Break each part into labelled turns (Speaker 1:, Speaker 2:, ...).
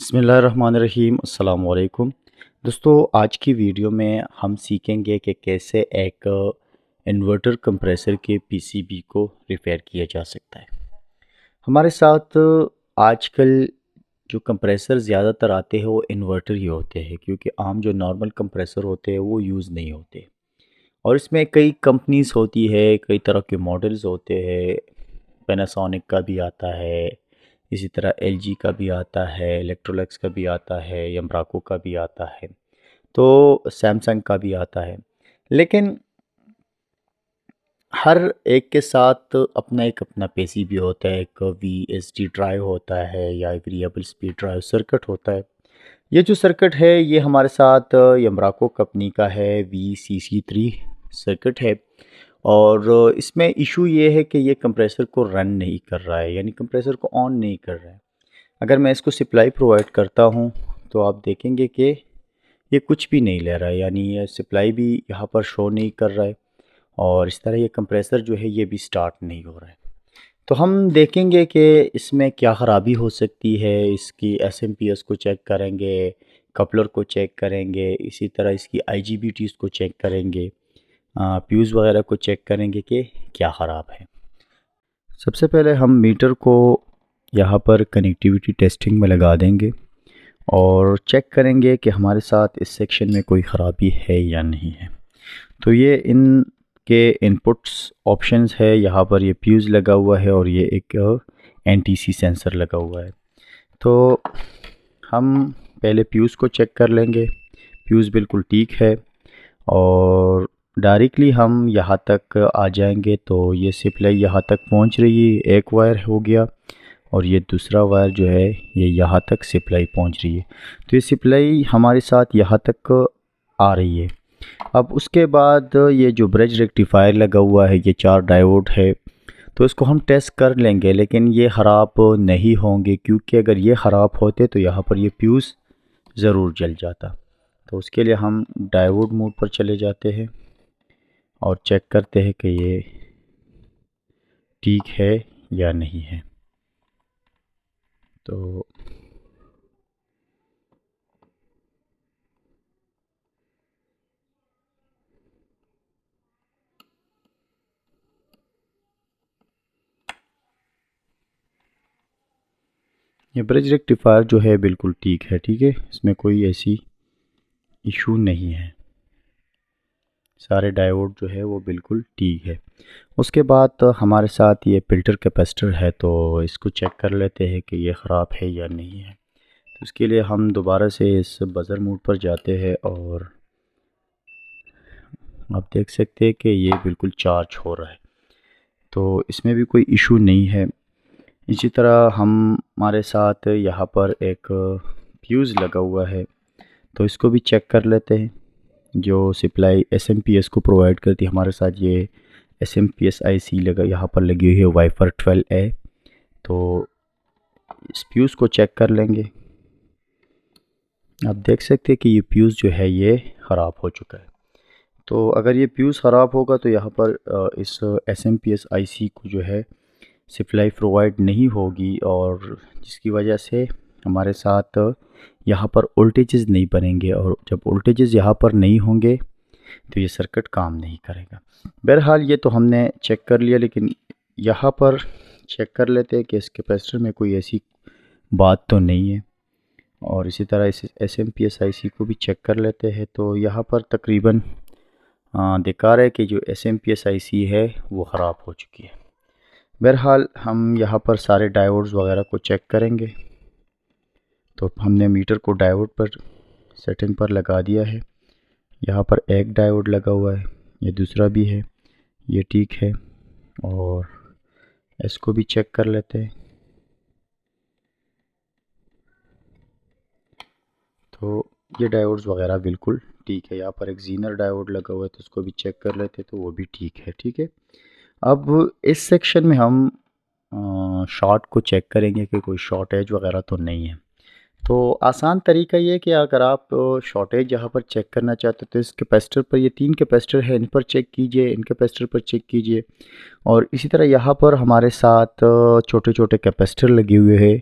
Speaker 1: बिस्मिल्लाहिर्रहमानिर्रहीम अस्सलाम वालेकुम। दोस्तों, आज की वीडियो में हम सीखेंगे कि कैसे एक इन्वर्टर कंप्रेसर के पीसीबी को रिपेयर किया जा सकता है। हमारे साथ आजकल जो कंप्रेसर ज़्यादातर आते हैं वो इन्वर्टर ही होते हैं, क्योंकि आम जो नॉर्मल कंप्रेसर होते हैं वो यूज़ नहीं होते। और इसमें कई कंपनीज़ होती है, कई तरह के मॉडल्स होते हैं। पैनासोनिक का भी आता है, इसी तरह एलजी का भी आता है, इलेक्ट्रोलक्स का भी आता है, यमराको का भी आता है, तो सैमसंग का भी आता है। लेकिन हर एक के साथ अपना एक अपना पीसीबी होता है। एक वीएसडी ड्राइव होता है या वेरिएबल स्पीड ड्राइव सर्किट होता है। ये जो सर्किट है ये हमारे साथ यमराको कंपनी का है, VCC3 सर्किट है। और इसमें इशू ये है कि ये कंप्रेसर को रन नहीं कर रहा है, यानी कंप्रेसर को ऑन नहीं कर रहा है। अगर मैं इसको सप्लाई प्रोवाइड करता हूँ तो आप देखेंगे कि ये कुछ भी नहीं ले रहा है, यानी ये सप्लाई भी यहाँ पर शो नहीं कर रहा है। और इस तरह ये कंप्रेसर जो है ये भी स्टार्ट नहीं हो रहा है। तो हम देखेंगे कि इसमें क्या ख़राबी हो सकती है। इसकी एसएमपीएस को चेक करेंगे, कपलर को चेक करेंगे, इसी तरह इसकी आईजीबीटीज़ को चेक करेंगे, फ्यूज़ वगैरह को चेक करेंगे कि क्या ख़राब है। सबसे पहले हम मीटर को यहाँ पर कनेक्टिविटी टेस्टिंग में लगा देंगे और चेक करेंगे कि हमारे साथ इस सेक्शन में कोई ख़राबी है या नहीं है। तो ये इन के इनपुट्स ऑप्शंस है, यहाँ पर ये फ्यूज़ लगा हुआ है और ये एक एनटीसी सेंसर लगा हुआ है। तो हम पहले फ्यूज़ को चेक कर लेंगे। फ्यूज़ बिल्कुल ठीक है और डायरेक्टली हम यहाँ तक आ जाएंगे तो ये सप्लाई यहाँ तक पहुँच रही है। एक वायर हो गया और ये दूसरा वायर जो है ये यहाँ तक सप्लाई पहुँच रही है। तो ये सप्लाई हमारे साथ यहाँ तक आ रही है। अब उसके बाद ये जो ब्रिज रेक्टिफायर लगा हुआ है, ये 4 डायोड है, तो इसको हम टेस्ट कर लेंगे, लेकिन ये ख़राब नहीं होंगे, क्योंकि अगर ये ख़राब होते तो यहाँ पर ये फ्यूज़ ज़रूर जल जाता। तो उसके लिए हम डायोड मोड पर चले जाते हैं और चेक करते हैं कि ये ठीक है या नहीं है। तो ये ब्रिज रेक्टिफायर जो है बिल्कुल ठीक है, ठीक है, इसमें कोई ऐसी इशू नहीं है। सारे डायोड जो है वो बिल्कुल ठीक है। उसके बाद हमारे साथ ये फ़िल्टर कैपेसिटर है, तो इसको चेक कर लेते हैं कि ये ख़राब है या नहीं है। तो उसके लिए हम दोबारा से इस बज़र मोड पर जाते हैं और आप देख सकते हैं कि ये बिल्कुल चार्ज हो रहा है, तो इसमें भी कोई इशू नहीं है। इसी तरह हमारे साथ यहाँ पर एक फ्यूज़ लगा हुआ है, तो इसको भी चेक कर लेते हैं। जो सप्लाई एसएमपीएस को प्रोवाइड करती है हमारे साथ, ये एसएमपीएस आईसी लगा यहाँ पर लगी हुई है वाइफर 12A। तो इस फ्यूज़ को चेक कर लेंगे। आप देख सकते हैं कि ये फ्यूज़ जो है ये ख़राब हो चुका है। तो अगर ये फ्यूज़ ख़राब होगा तो यहाँ पर इस एसएमपीएस आईसी को जो है सप्लाई प्रोवाइड नहीं होगी, और जिसकी वजह से हमारे साथ यहाँ पर वोल्टेजेस नहीं बनेंगे, और जब वोल्टेजेस यहाँ पर नहीं होंगे तो ये सर्किट काम नहीं करेगा। बहरहाल ये तो हमने चेक कर लिया, लेकिन यहाँ पर चेक कर लेते हैं कि इस कैपेसिटर में कोई ऐसी बात तो नहीं है। और इसी तरह इस एसएमपीएस आईसी को भी चेक कर लेते हैं। तो यहाँ पर तकरीबन दिखा रहा है कि जो एसएमपीएस आईसी है वो ख़राब हो चुकी है। बहरहाल हम यहाँ पर सारे डायोड्स वगैरह को चेक करेंगे। तो हमने मीटर को डायोड पर सेटिंग पर लगा दिया है। यहाँ पर एक डायोड लगा हुआ है, ये दूसरा भी है, ये ठीक है। और इसको भी चेक कर लेते हैं। तो ये डायोड्स वगैरह बिल्कुल ठीक है। यहाँ पर एक जीनर डायोड लगा हुआ है, तो उसको भी चेक कर लेते हैं, तो वो भी ठीक है, ठीक है। अब इस सेक्शन में हम शॉर्ट को चेक करेंगे कि कोई शॉर्टेज वगैरह तो नहीं है। तो आसान तरीका ये है कि अगर आप शॉर्टेज यहाँ पर चेक करना चाहते हो तो इस कैपेसिटर पर, ये 3 कैपेसिटर है, इन पर चेक कीजिए, इन कैपेसिटर पर चेक कीजिए। और इसी तरह यहाँ पर हमारे साथ छोटे-छोटे कैपेसिटर लगे हुए हैं,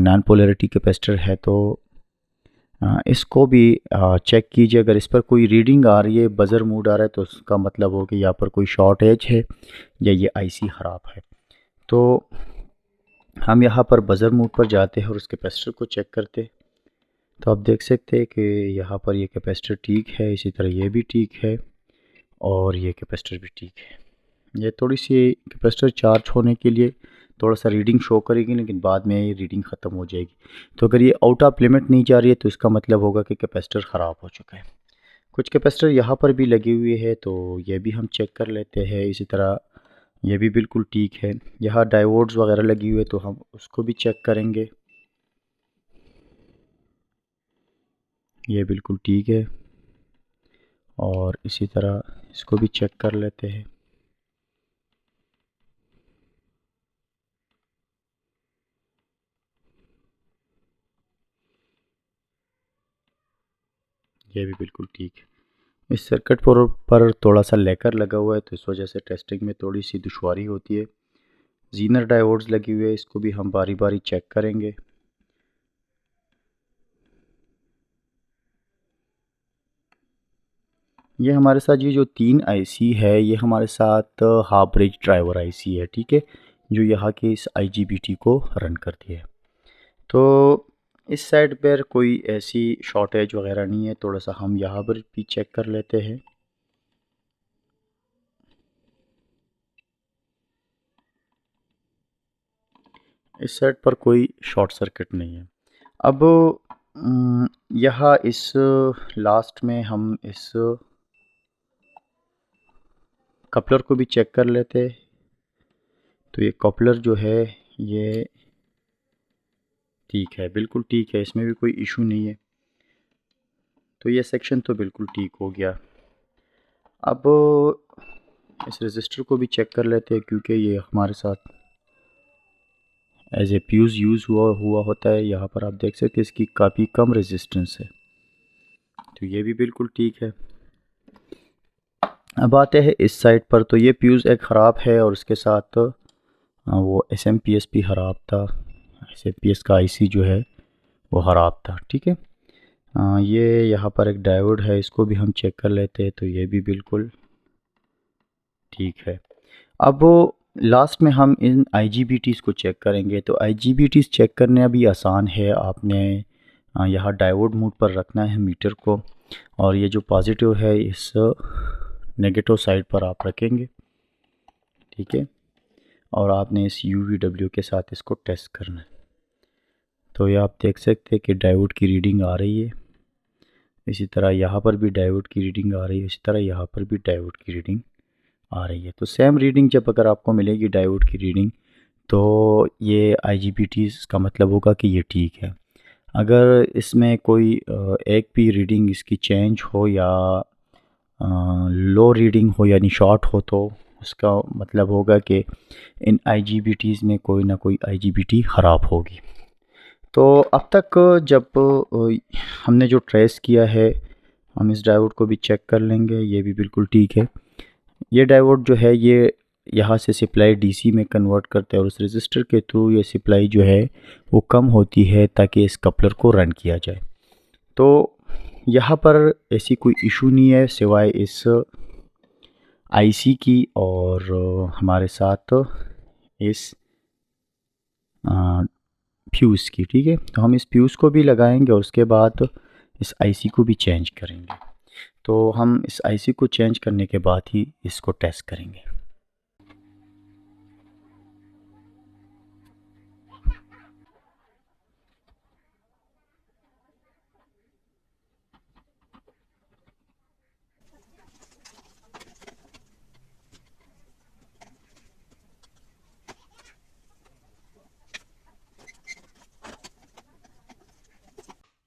Speaker 1: नॉन पोलैरिटी कैपेसिटर है, तो इसको भी चेक कीजिए। अगर इस पर कोई रीडिंग आ रही है, बज़र मूड आ रहा है, तो उसका मतलब हो कि यहाँ पर कोई शॉर्टेज है या ये आईसी ख़राब है। तो हम यहाँ पर बज़र मूड पर जाते हैं और उस कैपेसिटर को चेक करते हैं। तो आप देख सकते हैं कि यहाँ पर ये कैपेसिटर ठीक है, इसी तरह ये भी ठीक है और ये कैपेसिटर भी ठीक है। ये थोड़ी सी कैपेसिटर चार्ज होने के लिए थोड़ा सा रीडिंग शो करेगी, लेकिन बाद में ये रीडिंग ख़त्म हो जाएगी। तो अगर ये आउट ऑफ लिमिट नहीं जा रही है तो इसका मतलब होगा कि कैपेसिटर ख़राब हो चुका है। कुछ कैपेसिटर यहाँ पर भी लगे हुए हैं, तो ये भी हम चेक कर लेते हैं। इसी तरह ये भी बिल्कुल ठीक है। यहाँ डायोड्स वगैरह लगी हुई है तो हम उसको भी चेक करेंगे। ये बिल्कुल ठीक है और इसी तरह इसको भी चेक कर लेते हैं। ये भी बिल्कुल ठीक है। इस सर्किट पर थोड़ा सा लेकर लगा हुआ है तो इस वजह से टेस्टिंग में थोड़ी सी दुश्वारी होती है। जीनर डायोड्स लगी हुई है, इसको भी हम बारी बारी चेक करेंगे। ये हमारे साथ ये जो 3 आईसी है, ये हमारे साथ हाफ ब्रिज ड्राइवर आईसी है, ठीक है, जो यहाँ के इस आईजीबीटी को रन करती है। तो इस साइड पर कोई ऐसी शॉर्टेज वगैरह नहीं है। थोड़ा सा हम यहाँ पर भी चेक कर लेते हैं। इस साइड पर कोई शॉर्ट सर्किट नहीं है। अब यहाँ इस लास्ट में हम इस कपलर को भी चेक कर लेते हैं। तो ये कपलर जो है ये ठीक है, बिल्कुल ठीक है, इसमें भी कोई इशू नहीं है। तो ये सेक्शन तो बिल्कुल ठीक हो गया। अब इस रजिस्टर को भी चेक कर लेते हैं, क्योंकि ये हमारे साथ एज ए फ्यूज़ यूज़ हुआ होता है। यहाँ पर आप देख सकते हैं इसकी काफ़ी कम रेजिस्टेंस है, तो ये भी बिल्कुल ठीक है। अब आते हैं इस साइड पर, तो ये फ्यूज़ एक ख़राब है और उसके साथ वो एसएमपीएस भी ख़राब था। एसएमपीएस का आईसी जो है वो ख़राब था, ठीक है। ये यहाँ पर एक डायोड है, इसको भी हम चेक कर लेते हैं, तो ये भी बिल्कुल ठीक है। अब लास्ट में हम इन आईजीबीटीज़ को चेक करेंगे। तो आईजीबीटीज़ चेक करना भी आसान है। आपने यहाँ डायोड मोड पर रखना है मीटर को, और ये जो पॉजिटिव है इस नेगेटिव साइड पर आप रखेंगे, ठीक है, और आपने इस UVW के साथ इसको टेस्ट करना है। तो ये आप देख सकते हैं कि डायोड की रीडिंग आ रही है। इसी तरह यहाँ पर भी डायोड की रीडिंग आ रही है, इसी तरह यहाँ पर भी डायोड की रीडिंग आ रही है। तो सेम रीडिंग जब अगर आपको मिलेगी डायोड की रीडिंग, तो ये आईजीबीटीज़ का मतलब होगा कि ये ठीक है। अगर इसमें कोई एक भी रीडिंग इसकी चेंज हो या लो रीडिंग हो यानी शॉर्ट हो, तो उसका मतलब होगा कि इन आईजीबीटीज़ में कोई ना कोई आईजीबीटी ख़राब होगी। तो अब तक जब हमने जो ट्रेस किया है, हम इस डायोड को भी चेक कर लेंगे। ये भी बिल्कुल ठीक है। ये डायोड जो है ये यहाँ से सप्लाई डीसी में कन्वर्ट करता है और उस रजिस्टर के थ्रू ये सप्लाई जो है वो कम होती है ताकि इस कपलर को रन किया जाए। तो यहाँ पर ऐसी कोई इशू नहीं है सिवाय इस आईसी की और हमारे साथ इस फ्यूज़ की, ठीक है। तो हम इस फ्यूज़ को भी लगाएंगे और उसके बाद इस आईसी को भी चेंज करेंगे। तो हम इस आईसी को चेंज करने के बाद ही इसको टेस्ट करेंगे।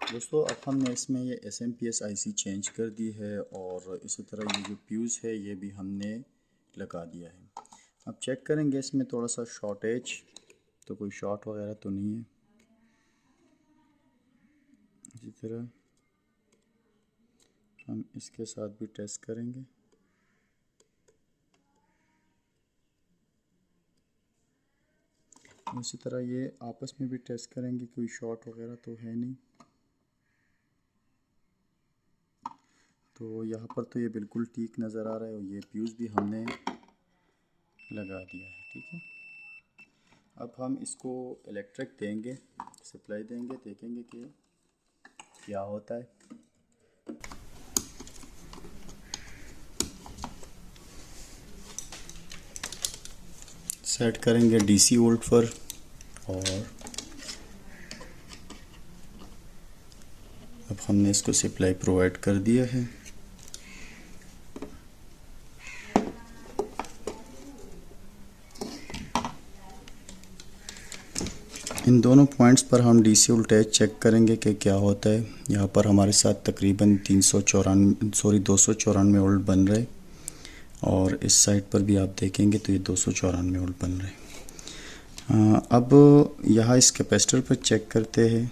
Speaker 1: दोस्तों, अब हमने इसमें ये एसएमपीएस आईसी चेंज कर दी है और इसी तरह ये जो फ्यूज़ है ये भी हमने लगा दिया है। अब चेक करेंगे इसमें थोड़ा सा शॉर्टेज, तो कोई शॉर्ट वगैरह तो नहीं है। तरह हम इसके साथ भी टेस्ट करेंगे। इसी तरह ये आपस में भी टेस्ट करेंगे, कोई शॉर्ट वगैरह तो है नहीं। तो यहाँ पर तो ये बिल्कुल ठीक नज़र आ रहा है और ये फ्यूज़ भी हमने लगा दिया है। ठीक है, अब हम इसको इलेक्ट्रिक देंगे, सप्लाई देंगे, देखेंगे कि क्या होता है। सेट करेंगे डीसी वोल्ट पर और अब हमने इसको सप्लाई प्रोवाइड कर दिया है। इन दोनों पॉइंट्स पर हम डीसी वोल्टेज चेक करेंगे कि क्या होता है। यहाँ पर हमारे साथ तकरीबन 294 वोल्ट बन रहे और इस साइड पर भी आप देखेंगे तो ये 294 वोल्ट बन रहे। अब यहाँ इस कैपेसिटर पर चेक करते हैं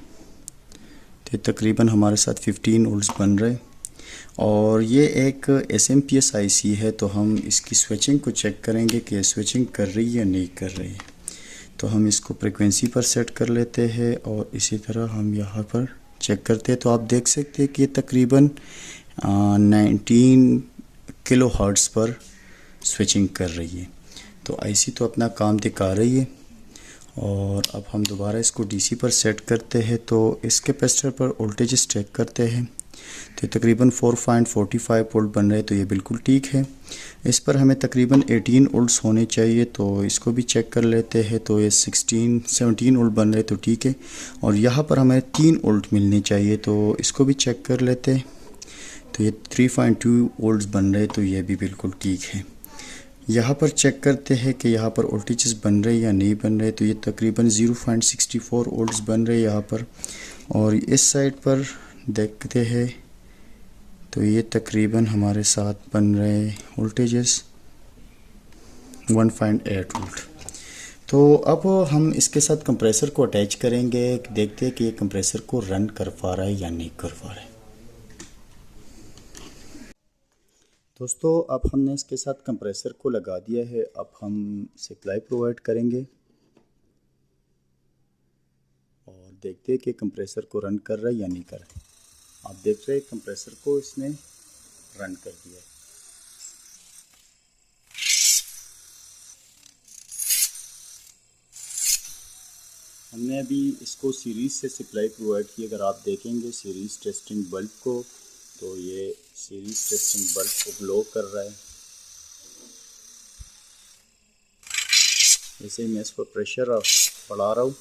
Speaker 1: तो तकरीबन हमारे साथ 15 वोल्ट्स बन रहे और ये एक SMPS IC है। तो हम इसकी स्विचिंग को चेक करेंगे कि स्विचिंग कर रही है या नहीं कर रही है। तो हम इसको फ्रिक्वेंसी पर सेट कर लेते हैं और इसी तरह हम यहाँ पर चेक करते हैं। तो आप देख सकते हैं कि ये तकरीबन 19 किलो हर्ट्ज़ पर स्विचिंग कर रही है। तो IC तो अपना काम दिखा रही है। और अब हम दोबारा इसको DC पर सेट करते हैं तो इस कैपेसिटर पर वोल्टेज चेक करते हैं तो तकरीबन 4.45 वोल्ट बन रहे। तो ये बिल्कुल ठीक है। इस पर हमें तकरीबन 18 वोल्ट्स होने चाहिए तो इसको भी चेक कर लेते हैं। तो ये 17 वोल्ट बन रहे तो ठीक है। और यहाँ पर हमें 3 वोल्ट मिलने चाहिए तो इसको भी चेक कर लेते हैं। तो ये 3.2 वोल्ट्स बन रहे तो ये भी बिल्कुल ठीक है। यहाँ पर चेक करते हैं कि यहाँ पर वोल्टेजेस बन रहे या नहीं बन रहे। तो ये तकरीबन 0.64 वोल्ट्स बन रहे यहाँ पर। और इस साइड पर देखते हैं तो ये तकरीबन हमारे साथ बन रहे वोल्टेजेस 1.8 वोल्ट। तो अब हम इसके साथ कंप्रेसर को अटैच करेंगे, देखते हैं कि ये कंप्रेसर को रन कर पा रहा है या नहीं कर पा रहा है। दोस्तों अब हमने इसके साथ कंप्रेसर को लगा दिया है। अब हम सप्लाई प्रोवाइड करेंगे और देखते हैं कि कंप्रेसर को रन कर रहा है या नहीं कर रहा है। आप देख रहे हैं कंप्रेसर को इसने रन कर दिया है। हमने अभी इसको सीरीज़ से सप्लाई प्रोवाइड की। अगर आप देखेंगे सीरीज़ टेस्टिंग बल्ब को तो ये सीरीज़ टेस्टिंग बल्ब को ब्लो कर रहा है। जैसे ही मैं इस पर प्रेशर बढ़ा रहा हूँ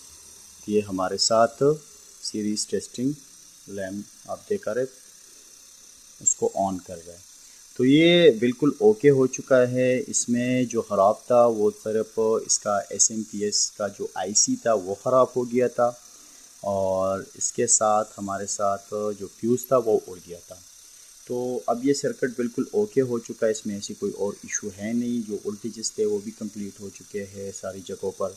Speaker 1: ये हमारे साथ सीरीज़ टेस्टिंग लैम्प आप देख रहे उसको ऑन कर रहा है। तो ये बिल्कुल ओके हो चुका है। इसमें जो ख़राब था वो सिर्फ इसका SMPS का जो IC था वो ख़राब हो गया था और इसके साथ हमारे साथ जो फ्यूज़ था वो उड़ गया था। तो अब ये सर्किट बिल्कुल ओके हो चुका है। इसमें ऐसी कोई और इशू है नहीं। जो वोल्टेजेस थे वो भी कंप्लीट हो चुके हैं सारी जगहों पर।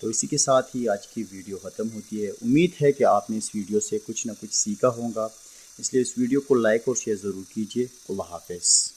Speaker 1: तो इसी के साथ ही आज की वीडियो ख़त्म होती है। उम्मीद है कि आपने इस वीडियो से कुछ ना कुछ सीखा होगा, इसलिए इस वीडियो को लाइक और शेयर ज़रूर कीजिए। अल्लाह हाफ़िज़।